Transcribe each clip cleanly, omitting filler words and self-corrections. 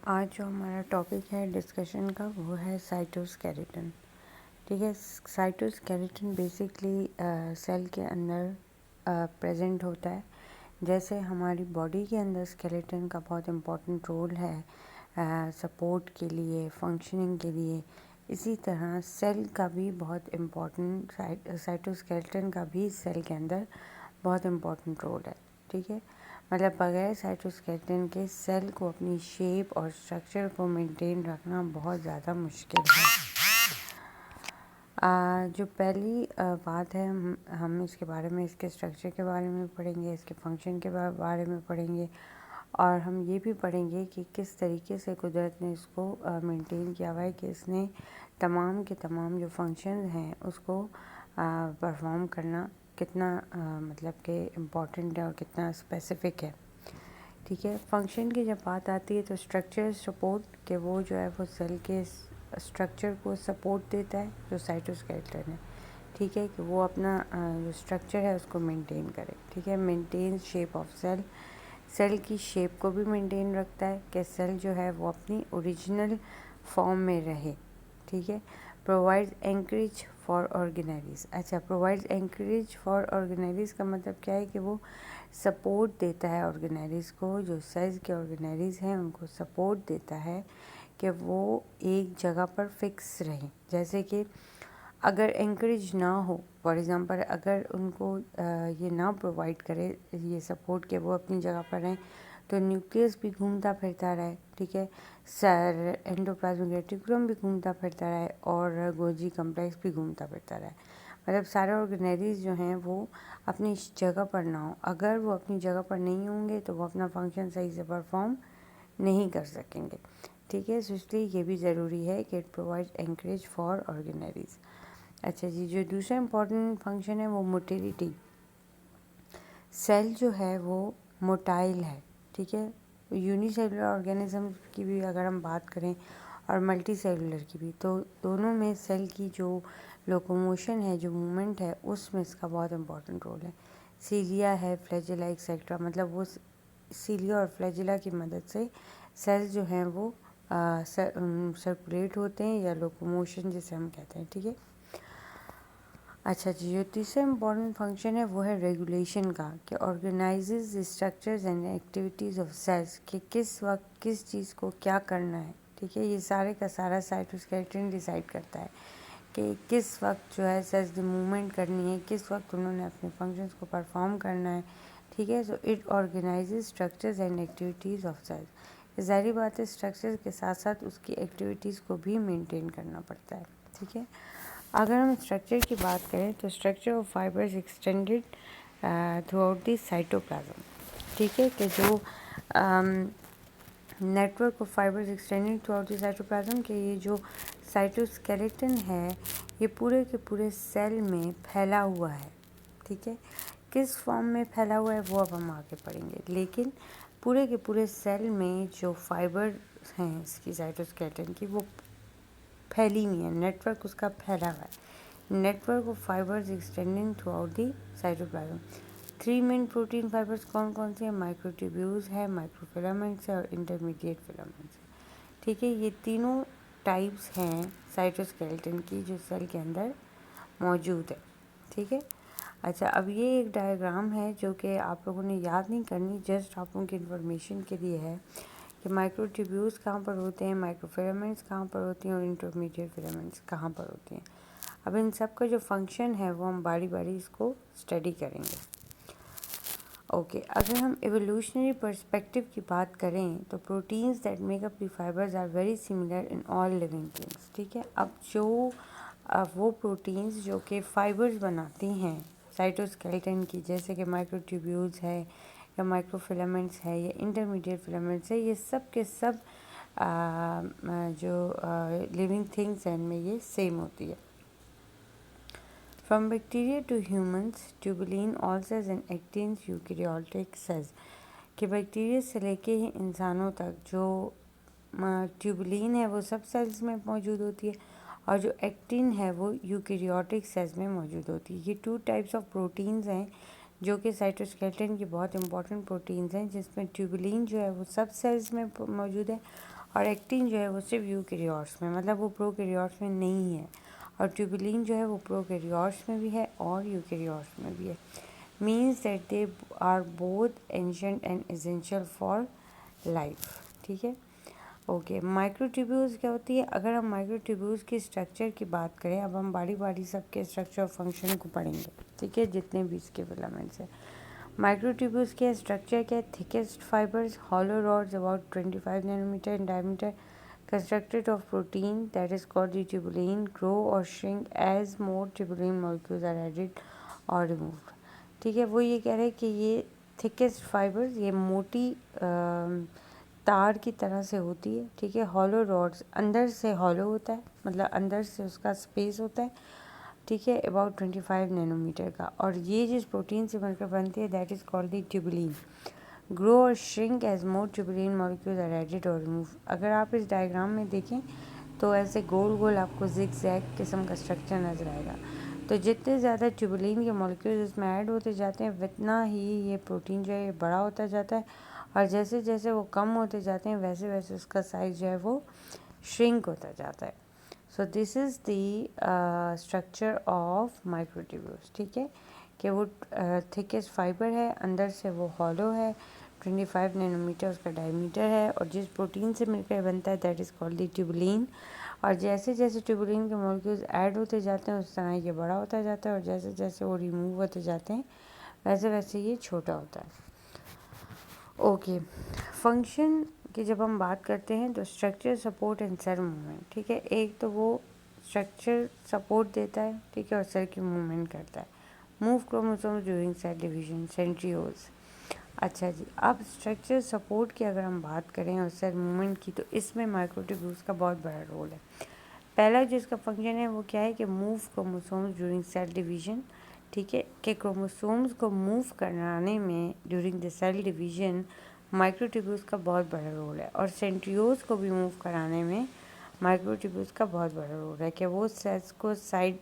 आज जो हमारा टॉपिक है डिस्कशन का वो है साइटोस्केलेटन। ठीक है, साइटोस्केलेटन बेसिकली सेल के अंदर प्रेजेंट होता है। जैसे हमारी बॉडी के अंदर स्केलेटन का बहुत इम्पोर्टेंट रोल है सपोर्ट के लिए, फंक्शनिंग के लिए, इसी तरह सेल का भी बहुत इम्पोर्टेंट साइटोस्केलेटन का भी सेल के अंदर बहुत इम्पोर्टेंट रोल है। ठीक है, मतलब बगैर साइटोस्केलेटन के सेल को अपनी शेप और स्ट्रक्चर को मेंटेन रखना बहुत ज़्यादा मुश्किल है। जो पहली बात है, हम इसके बारे में, इसके स्ट्रक्चर के बारे में पढ़ेंगे, इसके फंक्शन के बारे में पढ़ेंगे, और हम ये भी पढ़ेंगे कि किस तरीके से कुदरत ने इसको मेंटेन किया हुआ है कि इसने तमाम के तमाम जो फंक्शन हैं उसको परफॉर्म करना कितना मतलब कि इम्पॉर्टेंट है और कितना स्पेसिफिक है। ठीक है, फंक्शन की जब बात आती है तो स्ट्रक्चर सपोर्ट के वो जो है वो सेल के स्ट्रक्चर को सपोर्ट देता है, जो साइटोस्केलेटन है। ठीक है, कि वो अपना जो स्ट्रक्चर है उसको मेंटेन करे। ठीक है, maintain shape of cell, cell की शेप को भी मेंटेन रखता है कि सेल जो है वो अपनी ओरिजिनल फॉर्म में रहे। ठीक है, प्रोवाइड्स एंकरेज फॉर ऑर्गेनेलिज। अच्छा, प्रोवाइड्स एंकरेज फॉर ऑर्गेनेलिज का मतलब क्या है कि वो सपोर्ट देता है ऑर्गेनेलिज को, जो सेल्स के ऑर्गेनेलिज हैं उनको सपोर्ट देता है कि वो एक जगह पर फिक्स रहें। जैसे कि अगर एंकरेज ना हो, फॉर एग्ज़ाम्पल अगर उनको ये ना प्रोवाइड करे ये सपोर्ट कि वो अपनी जगह पर रहें, तो न्यूक्लियस भी घूमता फिरता रहे। ठीक है, सर एंडोप्लाज्मिक रेटिकुलम भी घूमता फिरता रहे और गोल्गी कम्प्लेक्स भी घूमता फिरता रहे। मतलब सारे ऑर्गेनेलिज जो हैं वो अपनी जगह पर ना हो। अगर वो अपनी जगह पर नहीं होंगे तो वो अपना फंक्शन सही से परफॉर्म नहीं कर सकेंगे। ठीक है, सो इसलिए ये भी ज़रूरी है कि it provide anchorage for organelles. अच्छा जी, जो दूसरा इम्पॉर्टेंट फंक्शन है वो मोटिलिटी। सेल जो है वो मोटाइल है। ठीक है, यूनिसेलुलर ऑर्गेनिज्म की भी अगर हम बात करें और मल्टी सेलुलर की भी, तो दोनों में सेल की जो लोकोमोशन है, जो मूवमेंट है, उसमें इसका बहुत इम्पोर्टेंट रोल है। सीलिया है, फ्लैजिला एक्सेट्रा, मतलब वो सीलिया और फ्लैजिला की मदद से सेल जो हैं वो सर्कुलेट होते हैं, या लोकोमोशन जिसे हम कहते हैं। ठीक है, अच्छा जी, जो तीसरा इम्पॉर्टेंट फंक्शन है वो है रेगुलेशन का, कि organises structures and activities of cells, कि किस वक्त किस चीज़ को क्या करना है। ठीक है, ये सारे का सारा साइटोस्केलेटन डिसाइड करता है कि किस वक्त जो है सेल्स की मूवमेंट करनी है, किस वक्त उन्होंने अपने फंक्शंस को परफॉर्म करना है। ठीक है, so it organises structures and activities of cells. ज़ाहिर बात है, स्ट्रक्चर के साथ साथ उसकी एक्टिविटीज़ को भी मेंटेन करना पड़ता है। ठीक है, अगर हम स्ट्रक्चर की बात करें तो structure of fibres extended through out the cytoplasm. ठीक है, कि जो network of fibres extended through out the cytoplasm के ये जो साइटोस्केलेटन है ये पूरे के पूरे सेल में फैला हुआ है। ठीक है, किस फॉर्म में फैला हुआ है वो अब हम आगे पढ़ेंगे, लेकिन पूरे के पूरे सेल में जो फाइबर हैं इसकी साइटोस्केलेटन की वो फैली हुई है, नेटवर्क उसका फैला हुआ है। Network of fibres extending throughout the cytoplasm. 3 main protein fibres कौन कौन से हैं? माइक्रोट्यूब्यूल्स है, माइक्रोफिलामेंट्स है और इंटरमीडिएट फिलामेंट्स है। ठीक है, ये तीनों टाइप्स हैं साइटोस्केलेटन की जो सेल के अंदर मौजूद है। ठीक है, अच्छा, अब ये एक डायग्राम है जो कि आप लोगों ने याद नहीं करनी, जस्ट आप लोगों की इन्फॉर्मेशन के लिए है कि माइक्रोट्यूब्यूल्स कहाँ पर होते हैं, माइक्रोफिलामेंट्स कहाँ पर होती हैं और इंटरमीडिएट फिलामेंट्स कहाँ पर होती हैं। अब इन सब का जो फंक्शन है वो हम बारी बारी इसको स्टडी करेंगे। ओके, अगर हम एवोल्यूशनरी पर्सपेक्टिव की बात करें तो proteins that make up the fibres are very similar in all living things. ठीक है, अब जो वो प्रोटीन्स जो कि फाइबर्स बनाती हैं साइटोस्केलेटन की, जैसे कि माइक्रोट्यूब्यूल्स है या माइक्रोफिलामेंट्स है या इंटरमीडिएट फिलामेंट्स है, ये सब के सब जो लिविंग थिंग्स हैं इनमें ये सेम होती है। From bacteria to humans, tubulin, all cells and actins, eukaryotic cells, कि बैक्टीरिया से लेके ही इंसानों तक जो ट्यूबुलिन है वो सब सेल्स में मौजूद होती है, और जो एक्टिन है वो यूकेरियोटिक सेल्स में मौजूद होती है। ये 2 टाइप्स ऑफ प्रोटीन्स हैं जो कि साइटोस्केलेटन की बहुत इंपॉर्टेंट प्रोटीन्स हैं, जिसमें ट्यूबुलिन जो है वो सब सेल्स में मौजूद है और एक्टिन जो है वो सिर्फ यूकेरियोट्स में, मतलब वो प्रोकैरियोट्स में नहीं है। और ट्यूबुलिन जो है वो प्रोकैरियोट्स में भी है और यूकेरियोट्स में भी है। Means that they are both ancient and essential for life. ठीक है, ओके। माइक्रोट्यूब्यूल्स क्या होती है? अगर हम माइक्रोट्यूब्यूल्स की स्ट्रक्चर की बात करें, अब हम बारी बारी सबके स्ट्रक्चर और फंक्शन को पढ़ेंगे, ठीक है, जितने भी इसके फिलामेंट्स हैं। माइक्रोट्यूब्यूल्स के स्ट्रक्चर क्या है? Thickest fibres, hollow rods about 25 nanometer in diameter, constructed of protein that is called the tubulin, grow or shrink as more tubulin molecules are added or removed। ठीक है, वो ये कह रहे हैं कि ये थिकेस्ट फाइबर्स, ये मोटी तार की तरह से होती है। ठीक है, हॉलो रॉड्स, अंदर से हॉलो होता है, मतलब अंदर से उसका स्पेस होता है। ठीक है, अबाउट 25 नैनोमीटर का। और ये जिस प्रोटीन से मिलकर बनती है that is called the tubulin. Grow और shrink as more tubulin molecules are added और रिमूव। अगर आप इस डायग्राम में देखें तो ऐसे गोल गोल आपको जिग जैग किस्म का स्ट्रक्चर नजर आएगा। तो जितने ज़्यादा ट्यूबुलिन के मॉलिक्यूल्स इसमें ऐड होते जाते हैं उतना ही ये प्रोटीन जो है ये बड़ा होता जाता है, और जैसे जैसे वो कम होते जाते हैं वैसे वैसे उसका साइज जो है वो श्रिंक होता जाता है। So this is the structure of microtubules. ठीक है, कि वो थिकेस्ट फाइबर है, अंदर से वो हॉलो है, 25 नैनोमीटर उसका डायमीटर है, और जिस प्रोटीन से मिलकर बनता है that is called the tubulin. और जैसे जैसे ट्यूबुलिन के मॉलिक्यूल्स ऐड होते जाते हैं उस तरह ये बड़ा होता जाता है, और जैसे जैसे वो रिमूव होते जाते हैं वैसे वैसे ये छोटा होता है। ओके, फंक्शन की जब हम बात करते हैं तो structure, support and cell movement. ठीक है, एक तो वो स्ट्रक्चर सपोर्ट देता है, ठीक है, और सेल की मूवमेंट करता है। Move chromosomes during cell division, centrioles. अच्छा जी, अब स्ट्रक्चर सपोर्ट की अगर हम बात करें और सेल मूवमेंट की, तो इसमें माइक्रोट्यूब्यूल्स का बहुत बड़ा रोल है। पहला जो इसका फंक्शन है वो क्या है कि move chromosomes during cell division. ठीक है, कि क्रोमोसोम्स को मूव कराने में during the cell division microtubules का बहुत बड़ा रोल है। और सेंट्रियोल्स को भी मूव कराने में माइक्रोट्यूब्यूल्स का बहुत बड़ा रोल है, कि वो सेल्स को साइड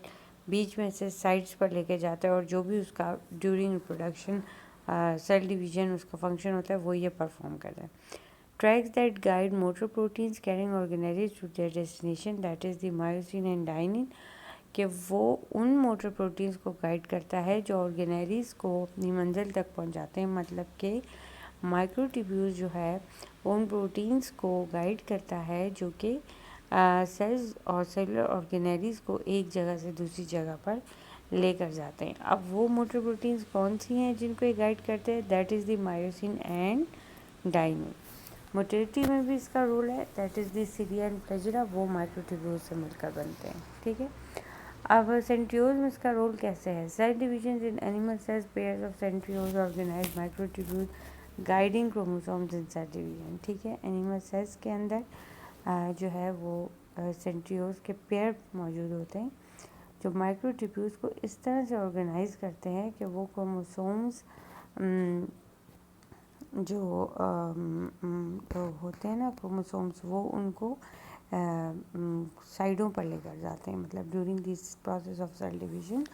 बीच में से साइड्स पर लेके जाता है, और जो भी उसका ड्यूरिंग रिप्रोडक्शन सेल डिवीजन उसका फंक्शन होता है वो ये परफॉर्म करता है। Tracks that guide motor proteins carrying organelles to their destination, that is the myosin and dynein, कि वो उन मोटर प्रोटीन्स को गाइड करता है जो ऑर्गेनेलिस को अपनी मंजिल तक पहुंचाते हैं। मतलब कि माइक्रोट्यूब्यूल्स जो है वो उन प्रोटीन्स को गाइड करता है जो कि सेल्स और सेलुलर ऑर्गेनेलिस को एक जगह से दूसरी जगह पर लेकर जाते हैं। अब वो मोटर प्रोटीन्स कौन सी हैं जिनको ये गाइड करते हैं? That is the myosin and dynein. Motility में भी इसका रोल है, that is the cilia and flagella, वो माइक्रोट्यूब्यूल्स से मिलकर बनते हैं। ठीक है, अब सेंट्रियोल्स में इसका रोल कैसे है? Cell division in animal cells, pairs of centrioles organise microtubule guiding chromosomes in cell division. ठीक है, एनिमल सेल्स के अंदर जो है वो सेंट्रियोल्स के पेयर मौजूद होते हैं जो माइक्रोट्यूब्यूल्स को इस तरह से ऑर्गेनाइज करते हैं कि वो क्रोमोसोम्स जो होते हैं ना क्रोमोसोम्स, वो उनको साइडों पर लेकर जाते हैं। मतलब during this process of cell division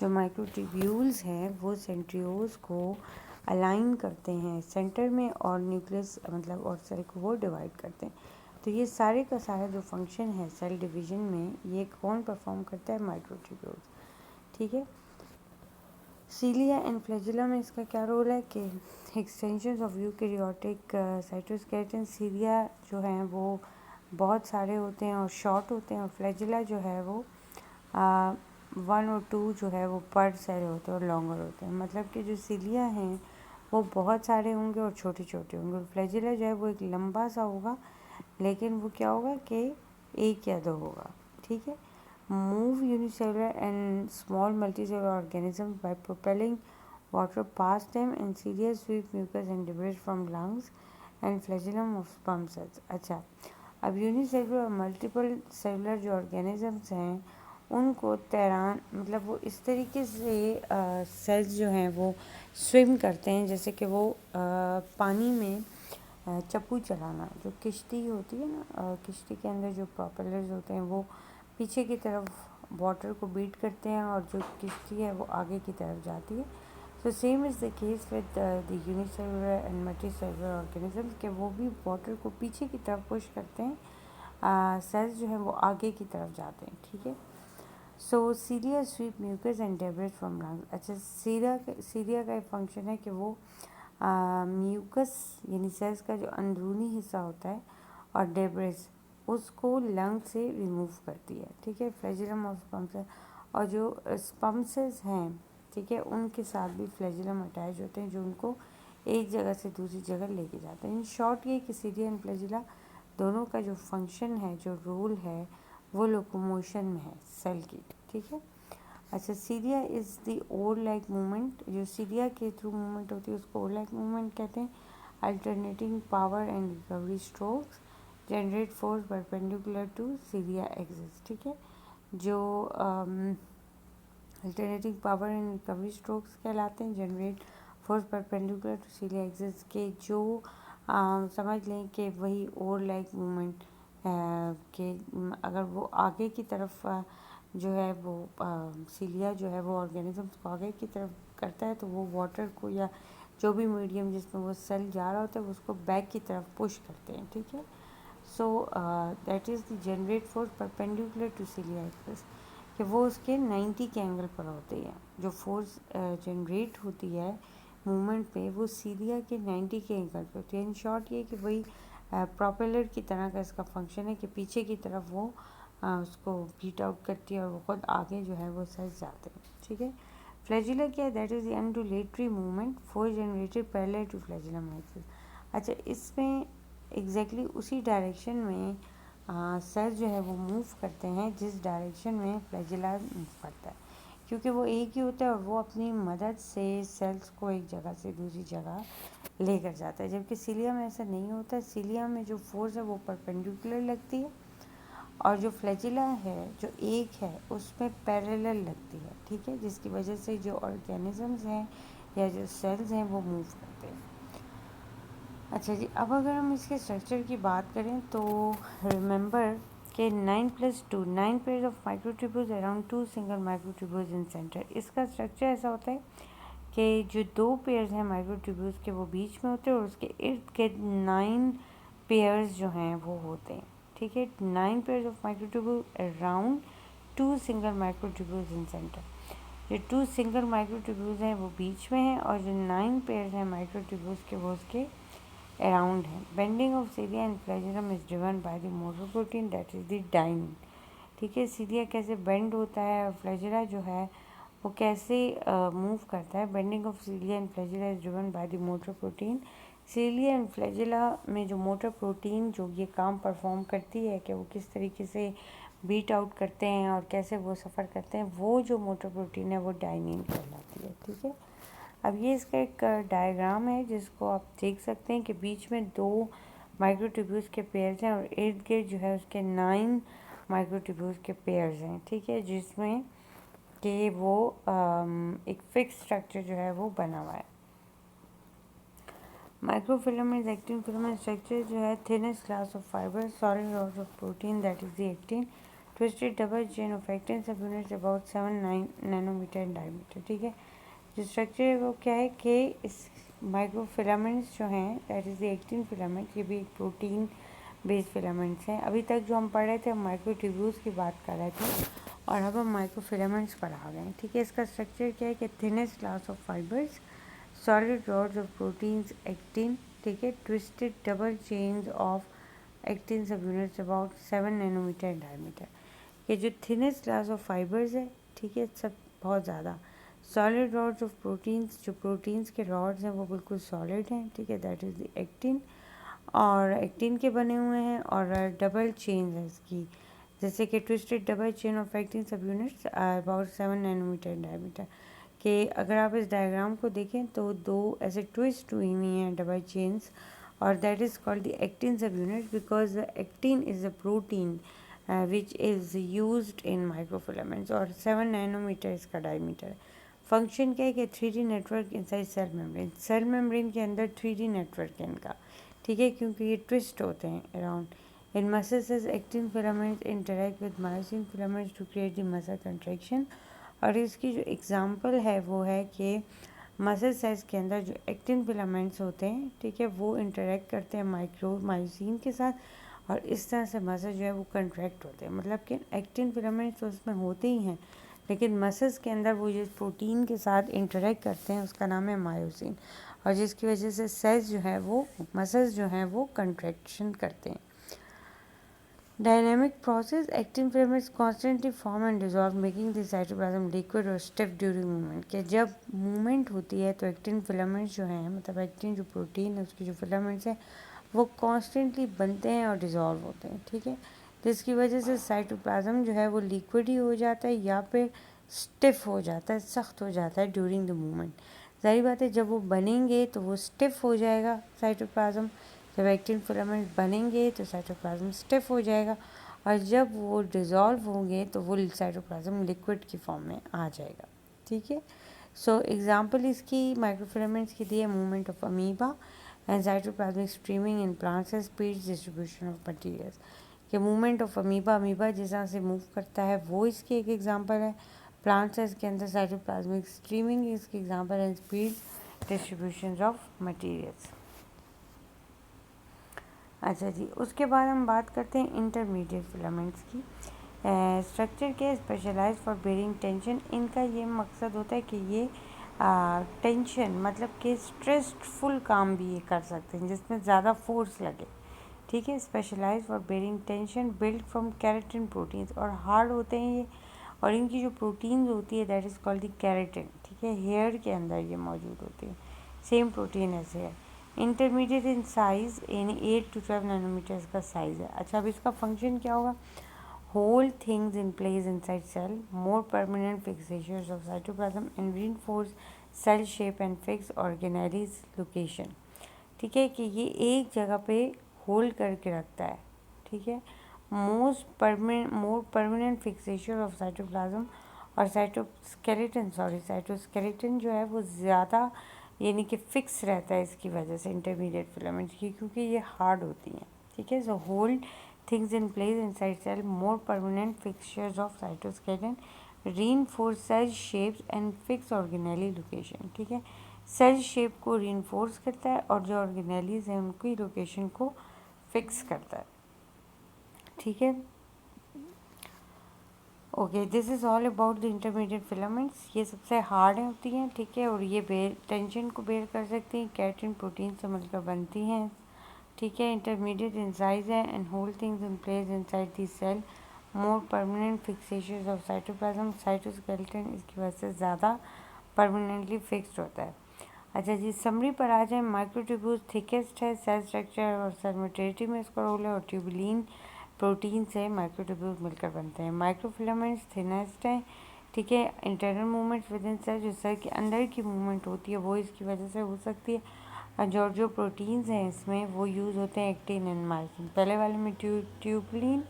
जो माइक्रोट्यूब्यूल्स हैं वो सेंट्रियोल्स को अलाइन करते हैं सेंटर में, और न्यूक्लियस मतलब और सेल को वो डिवाइड करते हैं। तो ये सारे का सारा जो फंक्शन है सेल डिवीजन में ये कौन परफॉर्म करता है? माइक्रोट्यूब्यूल्स। ठीक है, सीलिया एंड फ्लैजिला में इसका क्या रोल है कि एक्सटेंशन ऑफ यूकैरियोटिक साइटोस्केलेटन। सीलिया जो हैं वो बहुत सारे होते हैं और शॉर्ट होते हैं, और फ्लैजिला जो है वो 1 और 2 जो है वो पर सेल होते हैं और लॉन्गर होते हैं। मतलब कि जो सीलिया हैं वो बहुत सारे होंगे और छोटे छोटे होंगे, और फ्लैजिला जो है वो एक लंबा सा होगा, लेकिन वो क्या होगा कि 1 या 2 होगा। ठीक है, move unicellular and small multicellular organisms by propelling water past them, and cilia sweep mucus and debris from lungs and flagellum of sperm cells। अच्छा, अब यूनिसेलुलर और मल्टीपल सेलुलर जो ऑर्गेनिजम्स हैं उनको तैरान मतलब वो इस तरीके से सेल्स जो हैं वो स्विम करते हैं जैसे कि वो पानी में चप्पू चलाना, जो किश्ती होती है ना, किश्ती के अंदर जो प्रोपेलर्स होते हैं वो पीछे की तरफ वाटर को बीट करते हैं और जो किश्ती है वो आगे की तरफ जाती है। So same is the case with the unicellular and multicellular organism के वो भी वाटर को पीछे की तरफ पुश करते हैं, सेल्स जो है वो आगे की तरफ जाते हैं, ठीक है। So cilia sweep mucus and debris from lungs. अच्छा, सीरिया का एक फंक्शन है कि वो म्यूकस यानी सेल्स का जो अंदरूनी हिस्सा होता है और डेब्रिस उसको लंग से रिमूव करती है, ठीक है। फ्लैजिलम ऑफ स्पम्सेस, और जो स्पम्सेस हैं, ठीक है, उनके साथ भी फ्लैजिलम अटैच होते हैं जो उनको एक जगह से दूसरी जगह लेके जाते हैं। इन शॉर्ट ये कि सीरिया एंड फ्लैजिला दोनों का जो फंक्शन है, जो रोल है, वो लोकोमोशन में है सेल की, ठीक है। अच्छा, cilia is the oar like movement, जो सीरिया के थ्रू मूवमेंट होती है उसको ओर लाइक मूवमेंट कहते हैं। Alternating power and recovery strokes generate force perpendicular to cilia axis, ठीक है। जो alternating power and recovery strokes कहलाते हैं, generate force perpendicular to cilia axis के, जो समझ लें कि वही और लाइक मूवमेंट के अगर वो आगे की तरफ जो है वो सीलिया जो है वो ऑर्गेनिजम्स को आगे की तरफ करता है, तो वो वाटर को या जो भी मीडियम जिसमें वो सेल जा रहा होता है उसको बैक की तरफ पुश करते हैं, ठीक है। So that is the generate force perpendicular to cilia axis, कि वो उसके 90 के एंगल पर होती है। जो फोर्स जनरेट होती है मूवमेंट पे वो सीलिया के 90 के एंगल पे होती है। इन शॉर्ट ये कि वही प्रोपेलर की तरह का इसका फंक्शन है कि पीछे की तरफ वो उसको बीट आउट करती है और वो खुद आगे जो है वो सेल्स जाते हैं, ठीक है। फ्लैजिला क्या है? That is the undulatory movement force generated parallel to flagellum axis. अच्छा, इसमें एग्जैक्टली उसी डायरेक्शन में सेल्स जो है वो मूव करते हैं जिस डायरेक्शन में फ्लैजिला मूव करता है, क्योंकि वो एक ही होता है और वो अपनी मदद से सेल्स को एक जगह से दूसरी जगह लेकर जाता है, जबकि सीलिया में ऐसा नहीं होता। सीलिया में जो फोर्स है वो परपेंडिकुलर लगती है और जो फ्लैजिला है जो एक है उसमें पैरेलल लगती है, ठीक है, जिसकी वजह से जो ऑर्गेनिजम्स हैं या जो सेल्स हैं वो मूव करते हैं। अच्छा जी, अब अगर हम इसके स्ट्रक्चर की बात करें तो रिमेंबर कि 9+2 9 pairs of microtubules around 2 single microtubules in centre. इसका स्ट्रक्चर ऐसा होता है कि जो 2 पेयर्स हैं माइक्रोट्यूब्यूल्स के वो बीच में होते हैं और उसके इर्द गिर्द 9 पेयर्स जो हैं वो होते हैं, ठीक है। 9 pairs of microtubule around 2 single microtubules in centre. जो 2 सिंगल माइक्रोट्यूब्यूल्स हैं वो बीच में हैं और जो 9 पेयर्स हैं माइक्रोट्यूब्यूल्स के वो उसके अराउंड है। Bending of cilia and flagellum is driven by the motor protein that is the dynein, ठीक है। सीलिया कैसे बेंड होता है और फ्लैजिला जो है वो कैसे मूव करता है। Bending of cilia and flagella is driven by the motor protein. Cilia and flagella में जो मोटर प्रोटीन जो ये काम परफॉर्म करती है कि वो किस तरीके से बीट आउट करते हैं और कैसे वो सफ़र करते हैं, वो जो मोटर प्रोटीन है वो डाइनिन कहलाती है, ठीक है। अब ये इसका एक डायग्राम है जिसको आप देख सकते हैं कि बीच में 2 माइक्रोट्यूब्यूल्स के पेयर्स हैं और इर्द गिर्द जो है उसके 9 माइक्रोट्यूब्यूल्स के पेयर्स हैं, ठीक है, जिसमें कि वो एक फिक्स स्ट्रक्चर जो है वो बना हुआ है। माइक्रोफिलामेंट्स एक्टिन फिलामेंट स्ट्रक्चर जो है thinnest class of fibre solid rods of protein that is the actin twisted double chain of actin subunits about 7-9 nanometre in diameter, ठीक है। जो स्ट्रक्चर है वो क्या है कि इस माइक्रोफिलामेंट्स जो हैं that is the actin filament, ये भी एक प्रोटीन बेस्ड फिलामेंट्स हैं। अभी तक जो हम पढ़ रहे थे हम माइक्रोट्यूब्यूल्स की बात कर रहे थे और अब हम माइक्रोफिलामेंट्स पर आ गए हैं, ठीक है। इसका स्ट्रक्चर क्या है कि thinnest class of fibres solid rods of proteins actin, ठीक है, twisted double chains of actin subunits about 7 nanometre in diameter. ये जो थिनेस्ट क्लास ऑफ फाइबर्स है, ठीक है, सब बहुत ज़्यादा सॉलिड रॉड्स ऑफ प्रोटीन्स, जो प्रोटीन्स के रॉड्स हैं वो बिल्कुल सॉलिड हैं, ठीक है, दैट इज़ द एक्टिन, और एक्टिन के बने हुए हैं और डबल चेन है इसकी, जैसे कि twisted double chain of actin subunits about 7 nanometre in diameter. कि अगर आप इस डायग्राम को देखें तो 2 ऐसे ट्विस्ट हुई हुई हैं डबल चेन्स और that is called the actin सब unit because actin is a protein which is used in microfilaments और 7 नैनोमीटर इसका डायमीटर है। फंक्शन क्या है कि 3D network inside cell membrane के अंदर 3D नेटवर्क है इनका, ठीक है, क्योंकि ये ट्विस्ट होते हैं around. In muscles as actin filaments interact with myosin filaments to create the muscle contraction. और इसकी जो एग्जांपल है वो है कि मसल सेल्स के अंदर जो एक्टिन फिलामेंट्स होते हैं, ठीक है, वो इंटरेक्ट करते हैं मायोसिन के साथ, और इस तरह से मसल जो है वो कंट्रैक्ट होते हैं। मतलब कि एक्टिन फिलामेंट्स तो उसमें होते ही हैं, लेकिन मसल्स के अंदर वो जिस प्रोटीन के साथ इंटरेक्ट करते हैं उसका नाम है मायोसिन, और जिसकी वजह से सेल्स जो है वो मसल्स जो हैं वो कंट्रैक्शन करते हैं। Dynamic process, actin filaments constantly form and dissolve, making the cytoplasm liquid or stiff during movement। कि जब मूवमेंट होती है तो एक्टिन फिलामेंट्स जो हैं, मतलब एक्टिन जो प्रोटीन है उसके जो फिलामेंट्स हैं वो कॉन्स्टेंटली बनते हैं और डिज़ोल्व होते हैं, ठीक है, जिसकी वजह से साइटोप्लाज्म जो है वो लिक्विड ही हो जाता है या फिर स्टिफ हो जाता है, सख्त हो जाता है ड्यूरिंग द मूवमेंट। ज़ाहिर बात है जब वो बनेंगे तो वो स्टिफ हो जाएगा साइटोप्लाज्म, जब एक्टिन फिलामेंट बनेंगे तो साइटोप्लाज्म स्टिफ हो जाएगा, और जब वो डिज़ोल्व होंगे तो वो साइटोप्लाज्म लिक्विड की फॉर्म में आ जाएगा, ठीक है। सो एग्जांपल इसकी माइक्रोफिलामेंट्स की दी है movement of amoeba and cytoplasmic streaming in plants and speed distribution of materials. कि मूवमेंट ऑफ अमीबा जिस तरह से मूव करता है वो इसकी एक एग्जांपल है, प्लांट्स के अंदर साइटोप्लाज्मिक स्ट्रीमिंग इसकी एग्जांपल है, स्पीड डिस्ट्रीब्यूशन ऑफ मटीरियल्स। अच्छा जी, उसके बाद हम बात करते हैं इंटरमीडिएट फिलामेंट्स की। स्ट्रक्चर के स्पेशलाइज फॉर बेरिंग टेंशन। इनका ये मकसद होता है कि ये टेंशन मतलब कि स्ट्रेसफुल काम भी ये कर सकते हैं जिसमें ज़्यादा फोर्स लगे, ठीक है। Specialize for bearing tension, build from keratin proteins, और हार्ड होते हैं ये, और इनकी जो प्रोटीन्स होती है that is called the keratin, ठीक है, हेयर के अंदर ये मौजूद होती है, same protein as hair. Intermediate in size, यानी 8 to 12 नैनोमीटर्स का साइज़ है। अच्छा, अब इसका फंक्शन क्या होगा? Hold things in place inside cell, more permanent fixations of cytoplasm and reinforce cell shape and fix organelles location, ठीक है, कि ये एक जगह पे होल्ड करके रखता है, ठीक है। मोर परमानेंट फिक्सेशन ऑफ साइटोप्लाज्म और साइटोस्केलेटन जो है वो ज़्यादा यानी कि फिक्स रहता है इसकी वजह से इंटरमीडिएट फिलामेंट्स की, क्योंकि ये हार्ड होती हैं, ठीक है। So hold things in place inside cell, more permanent fixtures of cytoskeleton, reinforce cell shapes and fix organelle location, ठीक है। सेल शेप को रीइंफोर्स करता है और जो ऑर्गेनेलीज हैं उनकी लोकेशन को फिक्स करता है, ठीक है। Okay, this is all about the intermediate filaments. ये सबसे हार्ड होती हैं, ठीक है, और ये टेंशन को बेयर कर सकती हैं, केराटिन प्रोटीन से मिलकर बनती हैं, ठीक है। इंटरमीडिएट इन साइज है and hold things in place inside the cell, more permanent fixation of cytoplasm, cytoskeleton इसकी वजह से ज़्यादा परमानेंटली फिक्स्ड होता है। अच्छा जी, समरी पर आ जाए। माइक्रोट्यूब्यूल्स थिकेस्ट है, सेल स्ट्रक्चर और सेल मोटिलिटी में इसका रोल है, और ट्यूबुलिन प्रोटीन से माइक्रोट्यूब्यूल्स मिलकर बनते हैं। माइक्रोफिलामेंट्स थिनेस्ट हैं, ठीक है। Internal movements within cell, जो सेल के अंदर की मूवमेंट होती है वो इसकी वजह से हो सकती है, और जो प्रोटीन्स हैं इसमें वो यूज़ होते हैं एक्टिन एंड मायोसिन। पहले वाले में ट्यूबुलिन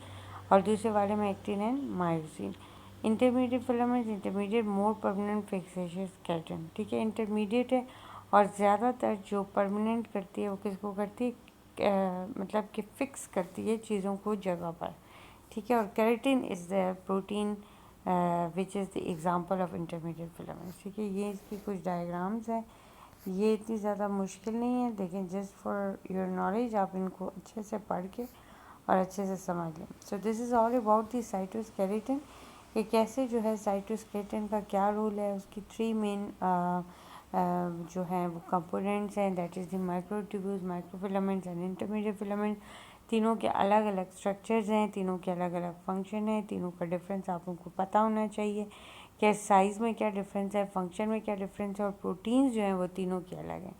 और दूसरे वाले में actin and myosin. Intermediate filaments, intermediate more permanent fixation keratin, ठीक है, इंटरमीडिएट है, और ज़्यादातर जो परमानेंट करती है वो किसको करती है, मतलब कि फ़िक्स करती है चीज़ों को जगह पर, ठीक है। और keratin is the protein which is the example of intermediate filaments, ठीक है। ये इसकी कुछ डायग्राम्स हैं, ये इतनी ज़्यादा मुश्किल नहीं है, लेकिन जस्ट फॉर योर नॉलेज आप इनको अच्छे से पढ़ के और अच्छे से समझ लें। So this is all about the cytoskeleton, कि कैसे जो है साइटोस्केलेटन का क्या रोल है। उसकी 3 मेन जो हैं वो कंपोनेंट्स हैं, that is the microtubules, microfilaments and intermediate filament. तीनों के अलग अलग स्ट्रक्चर्स हैं, तीनों के अलग अलग फंक्शन हैं, तीनों का डिफरेंस आप लोगों को पता होना चाहिए, क्या साइज़ में क्या डिफरेंस है, फंक्शन में क्या डिफरेंस है, और प्रोटीन्स जो हैं वो तीनों के अलग हैं,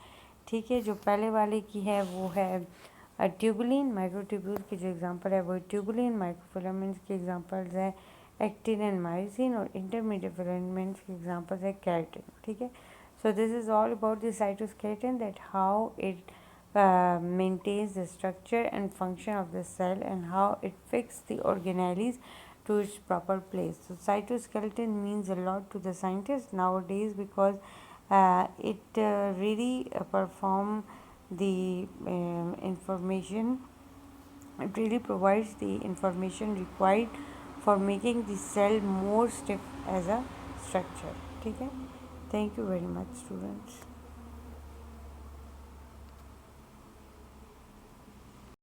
ठीक है। जो पहले वाले की है वो है ट्यूबुलिन, माइक्रोट्यूब्यूल की जो एग्जांपल है वो ट्यूबुलिन, माइक्रोफिलामेंट्स की एग्जांपल्स है एक्टिन एंड मायोसिन, और इंटरमीडिएट फिलामेंट्स की एग्जांपल्स है केराटिन, ठीक है। So this is all about the cytoskeleton, that how it maintains the structure and function of the cell and how it fixes the organelles to its proper place. So cytoskeleton means a lot to the scientists nowadays, because it really perform the information. It really provides the information required for making the cell more stiff as a structure, ठीक है। Thank you very much, students.